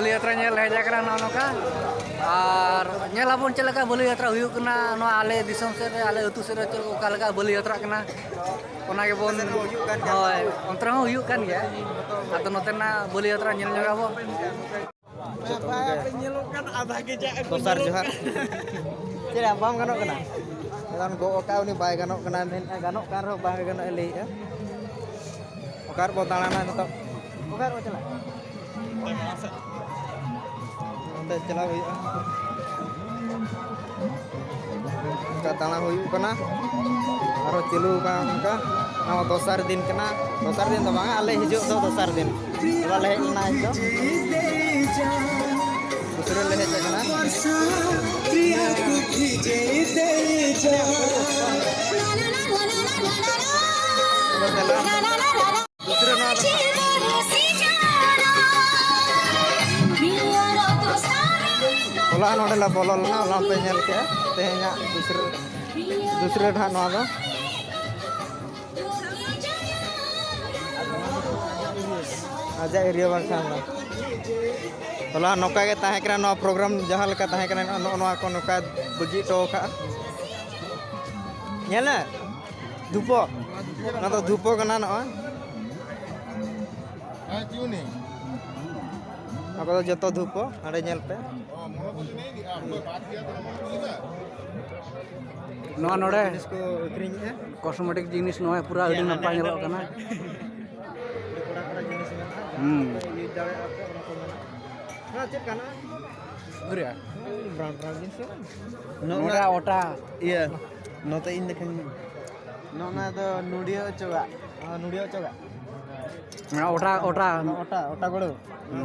bali yatra nyel heja kana nonoka ar nyelabon celaka bali yatra huyuk kana no ale disom se ale utu se oka leka bali yatra kana ona ge bon hoy ontra ho huyuk kan ya atau notena bali yatra nyel nyogabon penyelukan abah geja Besar Johar. Tidak paham kanok kena. Kan go okau ni bae kanok kena kanok karo bae kanok eli ya. Okar botalana to. Okar ocela. Ante cela hui. Ka tanah hui kena. Aro cilu ka nawa dosar din kena. Dosar din to bang ale hijuk to dosar din. Wale na itu. दूसरे ले चलना प्रिया को खींचे तेरे जा दूसरे ना ओला नोडे ला बोलल ना ओला पे नेल के तेहना दूसरे ढा नवा दो आजा एरिया बाखा होला नौका के ताहे करा नो प्रोग्राम जहां लका ताहे करा नो को नौका बगी तो का नेला धुपो ना तो धुपो कना न क्यों ako तो जतो धुपो अरे नेल पे no node इसको अखरिंग है कॉस्मेटिक जिनिस no पूरा अडी नपाय nyelok kana यूज दावे आपको ना चेक करना gur ya brown brown jeans noda ota iya nota in dekan nona do nudio coba na ota otak gulo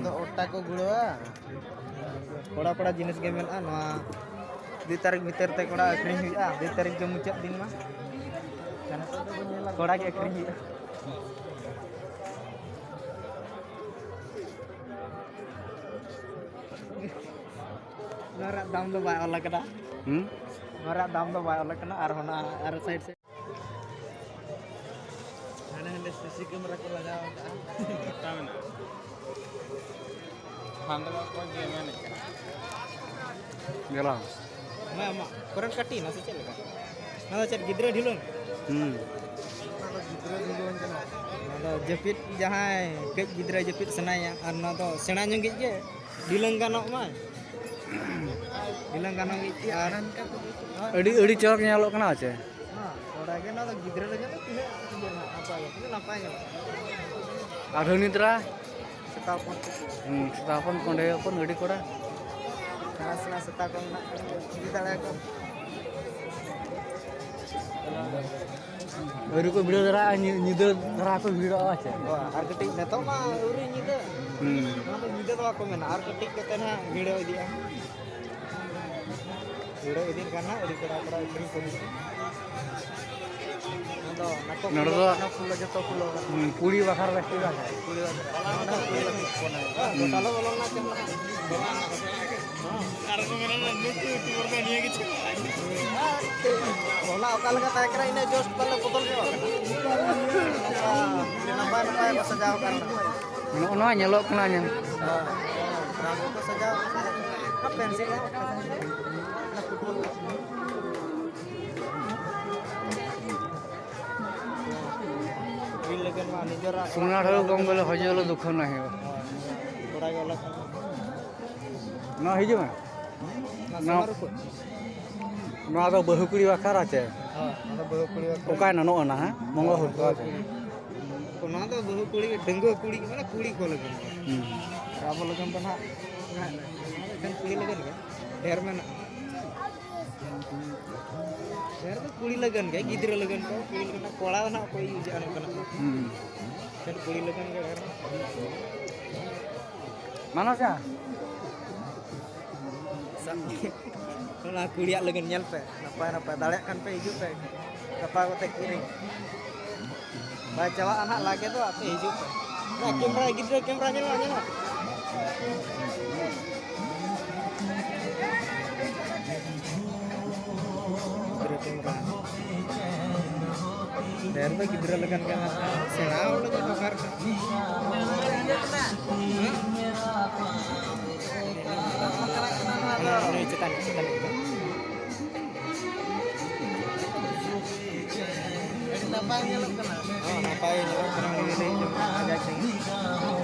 to otak ko gulo koda jenis gemel noa di tarik meter te koda akring huya di tarik jam mucap din mah kana to koda ke akring huya Ngarak dam do bay olah kena. Ngarak dam do bay olah kena arhona ar side se. Ana hande CC camera ko lagao ka. Tamna. Handle ko game ne. gela Ma koran kati na se chel ka. Na chat gidra dhilon. Gidra dhilon kana. Na jepit jahai ke gidra jepit senaya ar na to sena nyongit je dhilong kanok mah. Bilang kanong itiaran ka adi chorok nyelok kana ache ora ge na gidra lagi to tine apa ya itu napa ya adhuni tra setapon setapon konde pun adi koda karasna setapon na ditale ko ori ko video dara nyidel dara ko video ache ar ketik neto mah uri nyide na nyide to aku mena ar ketik kete na video dia video ini karena uri kora kering polisi ado nako pulo joto pulo puri bakar resti ga puri bakar puri kona kalau bolong na kem karena mena nutu timur niya gitu bola okal ka tae kira ine jos pala botol ke nambah pas sajau kan no nyelok kana nya ragu ko sajau ka pensil na putol bilegan ma nijor सुना ठारो कम गले हजल दुख नाही थोड़ा गलत ना हिजु ना ना तो बहुकुड़ी बाखार आचे हां ना बहुकुड़ी ओका ना नो ना मंगो हुर को आचे कोना तो बहुकुड़ी डंगो कुड़ी माने कुड़ी को लगन राब लगन तो ना kan कुड़ी लगन के ढेर में ना ढेर तो कुड़ी लगन के गिदरा लगन को कुड़ी लगन कोड़ा ना कोई यूज आनो कना kan कुड़ी लगन के ढेर mana sih Nah, kuliah legen nyel pe, napa dalek kan pe hijau pe, apa ko te kiring. Baca anak lagi tu apa hijau pe. Nah, kamera gitu kameranya nyala. Kamera. Dari tu gidra legan kan senau lagi bakar. cetan. Napai nyelok kena. Oh, napai nyelok kena ini agak tinggi.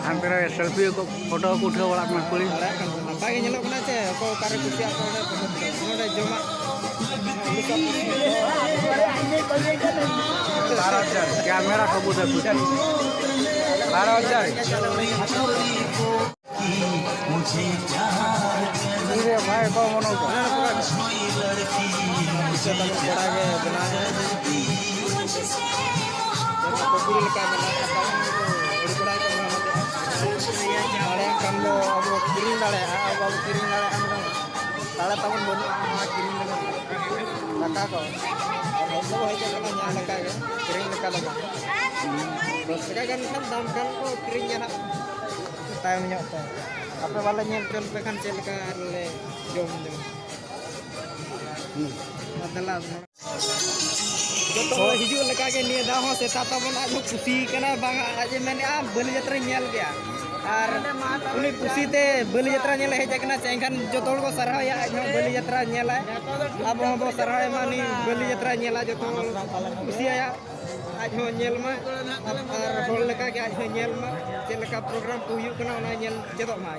hampir selfie ko foto ko uthau bala kana kuli Napai nyelok kena ce ko kare kusi ko node joma. Camera सबूत है कुछ 12,000 मुझे भाई को मनो को इससे तक बड़ा के बना है तो पूरी लगा बना था और बड़ा को बना है अरे कम लो अब किरिंग डाले अब किरिंग डाले हम ताला तमन बन किरिंग लगा को तो है के बना nya लगा के किरिंग लगा terus kan dalam kan ko kiring na tayo nyo to apa wala nyel kan pekan celaka le jom adalah joto hijau leka ke niya dah ho seta tabon aju kusi kana bang aje meni beli jatra nyel dia ar uni kusi te beli jatra nyel heja kana cengkan joto ko sarah ya aju beli jatra nyel abo abo sarah mani beli jatra nyel joto kusi ya aju nyel ma ar hol leka ke aju nyel ma celaka program puyu kana ona nyel cetok ma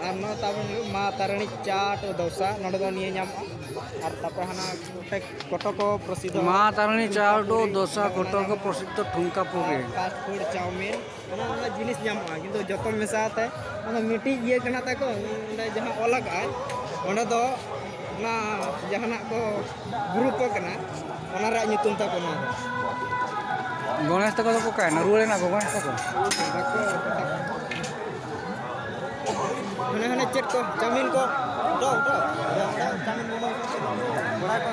ano tabon ma tarani chaat dosa nodo do niye nyam ar tapre hana koto ko prasiddho ma tarani chaat dosa koto ko prasiddho thumka puge fast food chowmin ona jinis nyam kintu joto mesate ona miti iye kana ta ko onde jahan olag ay ona do na jahanak ko grup kana ona ra nyutum ta ko na Ganesh तक को काय ना रुले ना गणेश तक हने चेट को chowmein को दो चाउमीन मोमो बड़ा को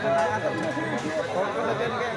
और को लगन के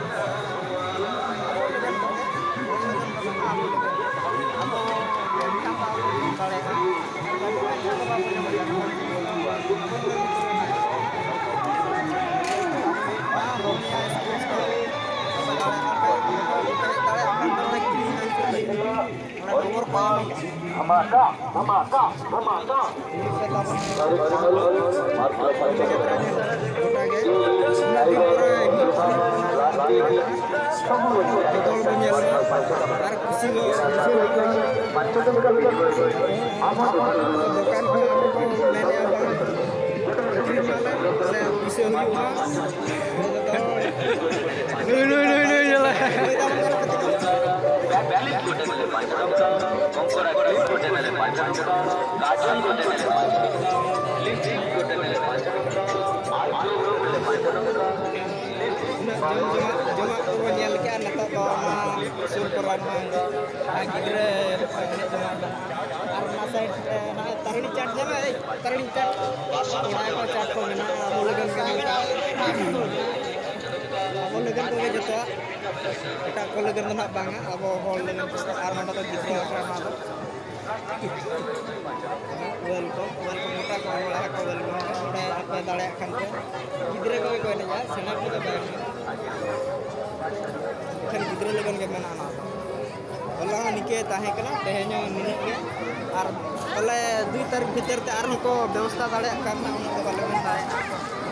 दुई तारीख भीतर ते आर को व्यवस्था दाड़े करना उनको बाले में दाड़े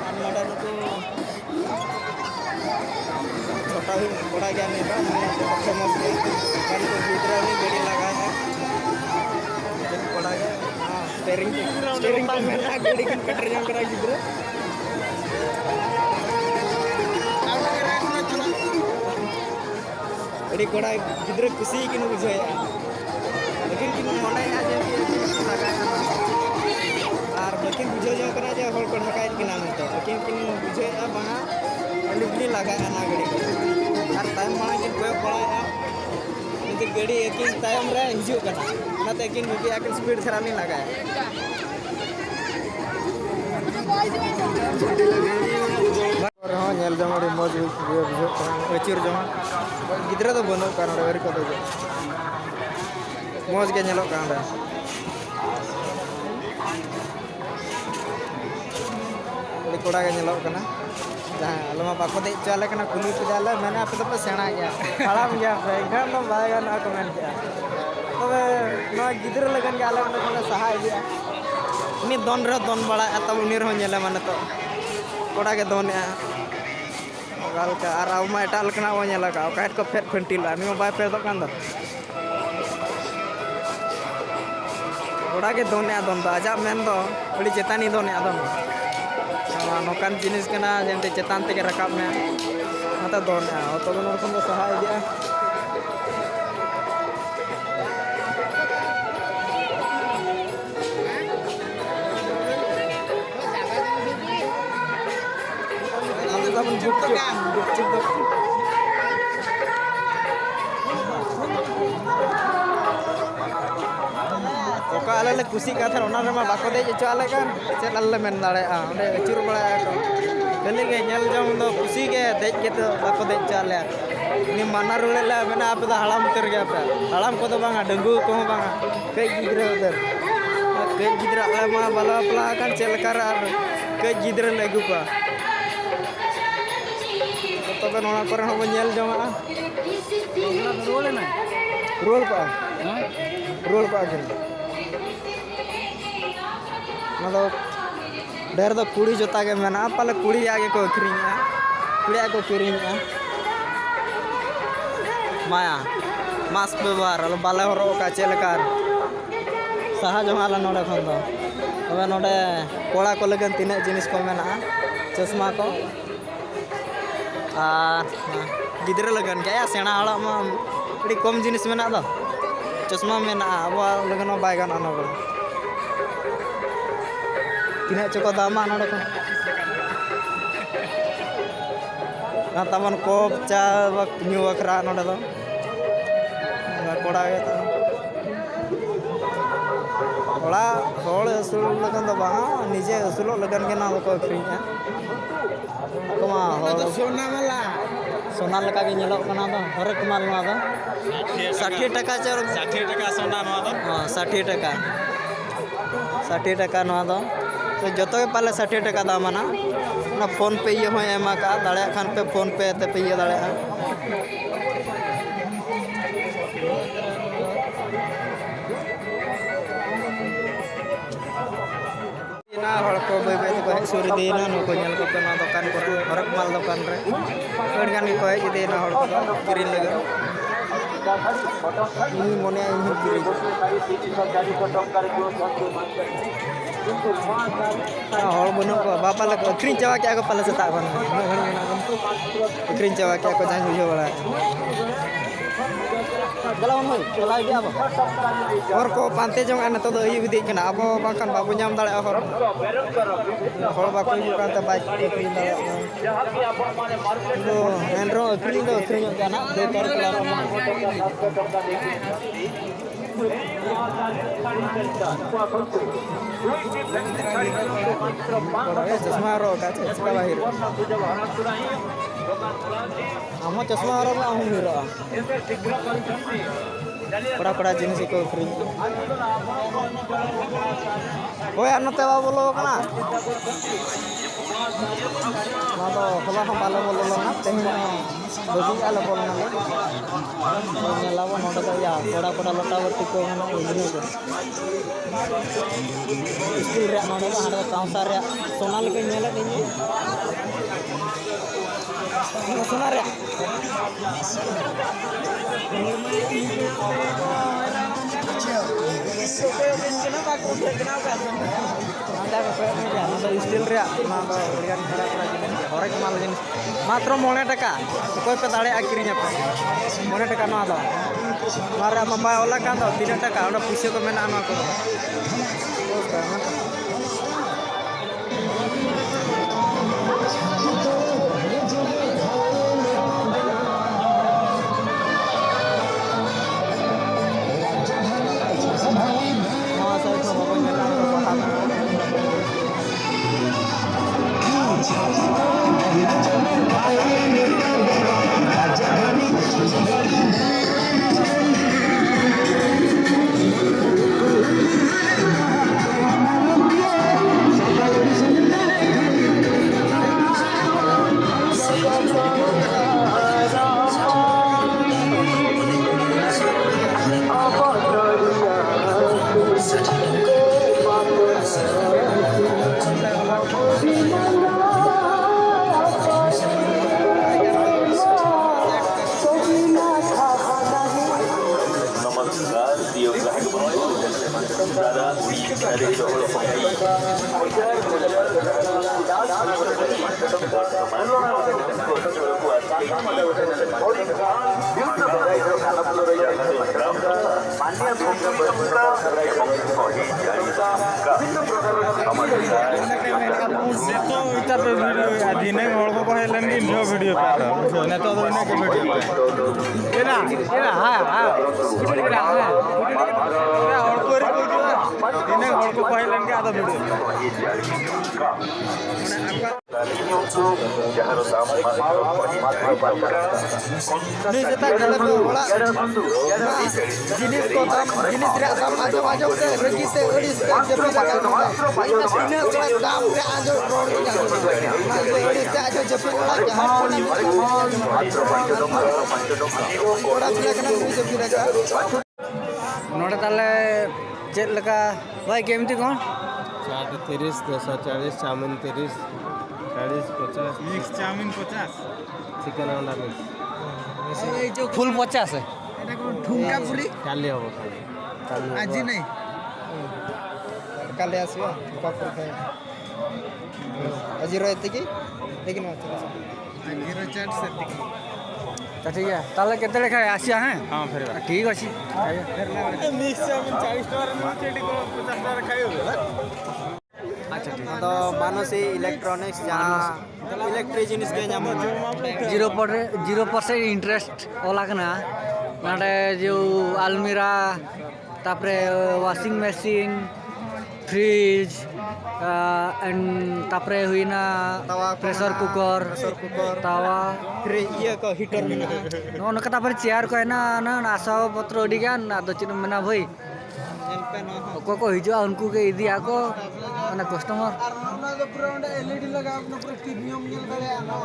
और नोडे नुको छोटा ही बड़ा ज्ञान नहीं बा फेमस के गाड़ी को भीतर में गाड़ी लगा है जब बड़ा है हां स्टीयरिंग को मेरा गाड़ी के कटर जम करा गिद्र गाड़ी कोड़ा गिद्र खुशी की नु बुझाया लेकिन किन मोने आज लगा और लेकिन बुझे जो करा जे होल को ढकाई के नाम तो लेकिन किन बुझे बना लिबली लगा ना गाड़ी और टाइम मा के कोई पड़ा इनके गाड़ी एकिन टाइम रे हिजु कना नाते एकिन मुबी एकिन स्पीड थरा नहीं लगा और हां नेल जमाड़ी मौज बुझे अचिर जमा गिद्रा तो बनो कारण वेरी को दो मौज के नेलो Kanda ini koda ke nyelok kana jahang lama bako dek chale kana kuli pejala mana apa to sena gaya halam gaya gan no bagan aku men gaya tobe no gidir lagan gala kana saha dia ini don re don bala atau unir ho nyela mana to koda ge don ya gal ka arau ma etal kena ho nyela ka kait ko pet pentil ani ma bai pet kan do koda ge don ya don aja men do uli cetani don ya don nokan jenis kena jente cetan tege rakap me ata don ya to don kon do saha dia Pokok ala le kusi kata onar ma bako dej cho ala kan chet alla men dare a onde achur bala ko bele ge nyal jong do kusi ge dej ke to bako dej cho ala ni mana rule la mena ap da halam ter ge apa halam ko do banga denggu ko banga ke gidra uder ke gidra ala ma bala pla kan celkar ar ke gidra legu pa to kan ona kore ho nyel jong a rule pa rule pa gen मतलब der दो कुड़ी जोता के मेना पाले कुड़ी आगे को अखरीना कुड़ी आगे को किरीना माया मास्क व्यवहार अलो बाले हरो का चेलकार सहा जमाला नोडे खन दो तबे नोडे कोड़ा को लगन तीन जिनिस को मेना चश्मा को गिदरे लगन क्या सेना हला मा अड़ी कम जिनिस मेना दो चश्मा मेना अब लगन बाय गान अनो तीन चको दामा नोडे को ना तमन कोप चा न्यू अखरा नोडे दो कोड़ा गे तो कोड़ा होल असूल लगन दो बा निजे असूल लगन के ना को अखरीना कमा सोना लगा के नेलो कना दो हरेक माल मा दो 60 टका चर 60 टका सोना नो दो हां 60 टका नो दो तो जतो के पाले 60 टका दाम ना ना फोन पे ये हो एमा का दाड़े खान पे फोन पे ते पे ये दाड़े ना हड़ को बे बे को सुर देना नो को नेल को ना दुकान को हरक माल दुकान रे कोड गान को है जे ना हड़ को किरिन लगे ini mone ini kiri hol bono ko bapa la ko krin jawa ke ko pala seta kon krin jawa ke ko jang jo wala galawon hoy galai dia apa और को पांते जंग अन तो अयु विदि कना अब बांखान बाबू नाम दाले हर हर बाको यु कांते बाइक के किन दाले तो एंड्रो क्रीन दो क्रीन जाना दे कर चश्मा रो का चश्मा बाहिर हम चश्मा रो हम हिरो बड़ा जिनिस को फ्री ओए अनते बा बोलो कना ना तो हला हम बाले बोलो ना तेहिन बगी आले बोल ना ले नेलाबो नोडे तो या बड़ा लटा बट्टी को ना उजने को स्टील रे नोडे तो हाडे कांसा रे सोना लेके नेला दिनी सोना रे स्टील हरेक माल जिनिस मात्र 9 टका कोई पे दाड़े किरीना पे 9 टका ना दो मारे मोबाइल ओला का दो 3 टका ओना पैसे को मेना ना को दिने हड़ को कहलन कि नो वीडियो पे ना तो इना के वीडियो पे एना हां हां एना हां हड़ को रे को दिने हड़ को कहलन कि आदा video ni jeta gala be ola jinis ko dam jinis re dam ajo ajo te regi te odis te jepi la ka ina sine ko dam re ajo rod ni odis te ajo jepi la ka oda pila kana ni jepi la ka नोड़े ताले check लगा भाई केमती कौन 30 240 chowmein 30 40 50 mix chowmein 50 chicken अंडा mix full 50 है ठुमका पुरी काली हो काली আজি নাই কালে আসিবা পাপড় খাই আজি রইতে কি लेकिन अच्छा আজি র চাট সেটিকি तो ठीक है ताले केते लेखा आसिया हैं हां फिर ठीक अछि मिक्स चाउमिन 40 टका मार्केट को 50 टका खाइयो अच्छा ठीक तो मानसी इलेक्ट्रॉनिक्स जहाँ इलेक्ट्रिक जिनिस के नाम 0% इंटरेस्ट वाला कना नाडे जो अलमीरा तापरे वॉशिंग मशीन फ्रिज एंड तापरे हुईना तवा प्रेशर कुकर तावा फिर ये को हीटर में नो नका तापरे चेयर को है ना आसा पत्र अडिगान आदो चिन मेना भई को हिजुआ उनको के इदी आको माने कस्टमर एलईडी लगा अपना पूरा प्रीमियम मिल गया ना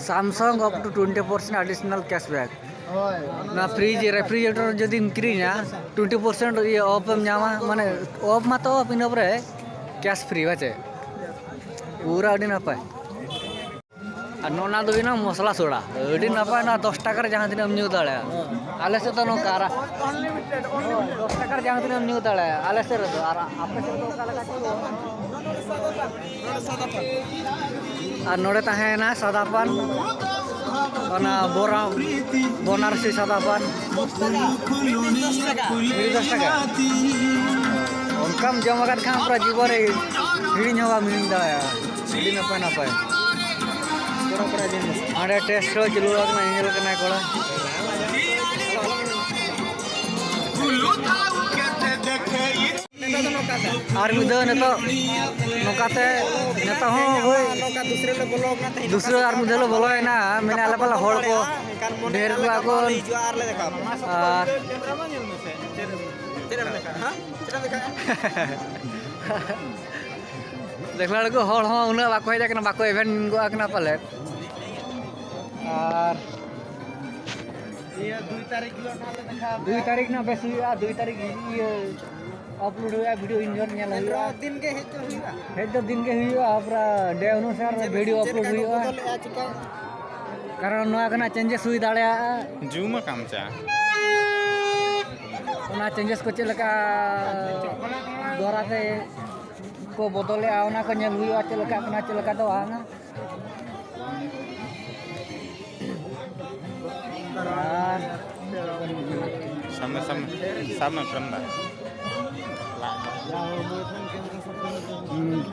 Samsung up to 20% additional cashback ना फ्रिज रेफ्रिजरेटर जदि किरिना 20% ये ऑफ में जामा माने ऑफ मा तो पिन ऊपर कैश फ्री बाचे पूरा अडी ना पाए नोना दो ना मसला सोडा अडी ना पाए ना 10 टका जहां दिन न्यू दाड़ा आले से तो नो कारा अनलिमिटेड 10 टका जहां दिन न्यू दाड़ा आले से तो आपे से तो काला का नोड़े ताहे ना सादापान ओना बोरा बनारसी सादापान 10 टका उनकम जमा कर खाम पूरा जीवन हिड़ी हवा मिलिंग दाया हिड़ी ना पाए पूरा पूरा दिन आड़े टेस्ट रो चलू लगना इंजल करना कोड़ा और मिदो नेतो नोकाते नेता हो होय नौका दूसरे ले बोलो ना दूसरे और मुझे लो बोलो है ना मैंने आले पाला होड़ को ढेर को आको जो आर ले देखा तेरे में देखा हां तेरे देखा देखला को होड़ हो उना बाको है जाकना बाको इवेंट को आकना पाले और ये 2 तारीख लो ना ले देखा 2 तारीख ना बेस हुआ 2 तारीख ये अपलोड हुआ वीडियो इंजन नेला हुआ दिन के हेतो हुआ हेड दिन के हुआ अपरा डे अनुसार वीडियो अपलोड हुआ कारण नया कना चेंजेस हुई दाड़े जूम काम चा ओना चेंजेस को चलका द्वारा से को बदले ओना को नेल हुआ चलका तो आना सामने करना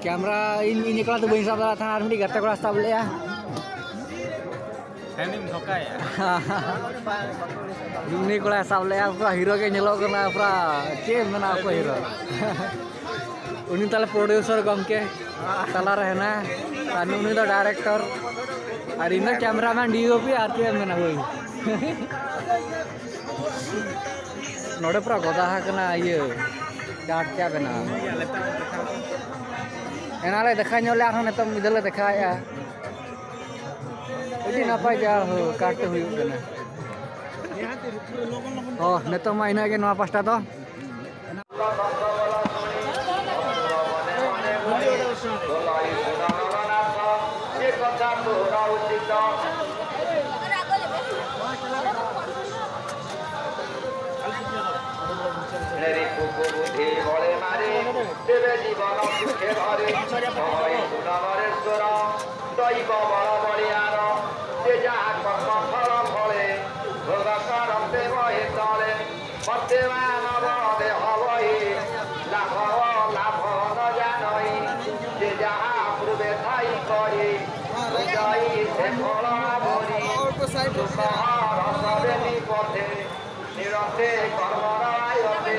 camera ini kalau tuh bisa salah tangan di gata kelas tablet ya ini धोखा ya ini kelas tablet ya pura hero ke nyelok kena pura ke mana apa hero ini tala producer gomke tala रहना anu ini तो director और इधर cameraman DOP आरती है मैंने वही नोड़े पूरा गोदा है कना ये डाट क्या बना एनाले देखा ᱧᱚᱞᱮ आरो नेतम मिदले देखा या अभी नापाय जा हो काटते हुई कना ओ नेतम मा इना के नवा पास्ता तो Dari buku budi boleh জীবন সুখে ভরে হয় সুনামরেশ্বর দৈব বড় বলিয়ার যে যাহা কর্ম ফল ফলে ভোগ করতে বহে তলে বর্তমান দেহ বহি লাভ লাভ ন জানই যে যাহা পূর্বে থাই করি যাই সে ফল বলি রসদেবী পথে নিরন্তে কর্মরায়তে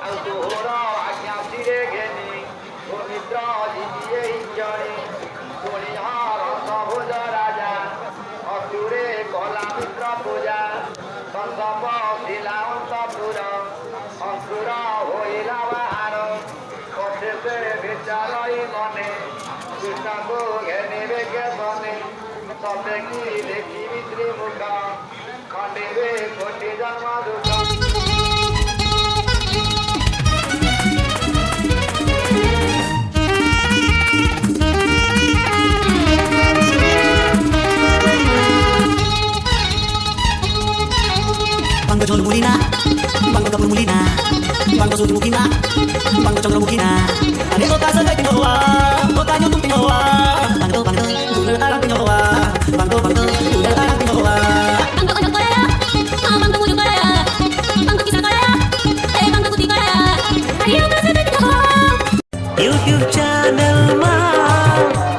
ଆଉ ତୋର ଆଜ୍ଞାତିରେ ଘେନି ପବିତ୍ର ଯିବିଏ ଜଣେ ଶୁଣିହର ସବୁଜ ରାଜା ଅସୁରେ କଲା ମିତ୍ର ପୂଜା ସନ୍ତପ ଥିଲା ଅନ୍ତପୁର ଅସୁର ହୋଇଲା ବାହାର ପଥେ ବିଚାରଇ ମନେ କୃଷ୍ଣକୁ ଘେନିବେ କେବନେ ସତେ କି ଦେଖିବି ତ୍ରିମୁଖ ଖଣ୍ଡିବେ କୋଟି ଜନ୍ମ ଦୁଃଖ Bangga Jolo Mulina, Bangga Kapur Mulina, Bangga Sudi Mukina, Bangga Chandra Mukina. Ane kota sagai tinoa, kota nyutung tinoa. Bangga Bangga, tuna tarang tinoa. Bangga Bangga, tuna tarang tinoa. Bangga Ojok Korea, Bangga Mujuk Korea, Bangga Kisah Korea, Bangga Putih Korea. Ayo kasih tinoa. YouTube channel ma,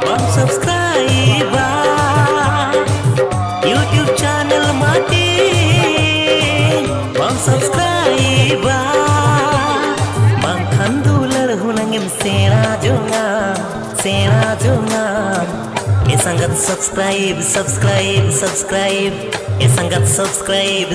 bang subscribe. YouTube channel mati. Subscribe Bang Kandular hunangim sena junga Esangat subscribe Esangat subscribe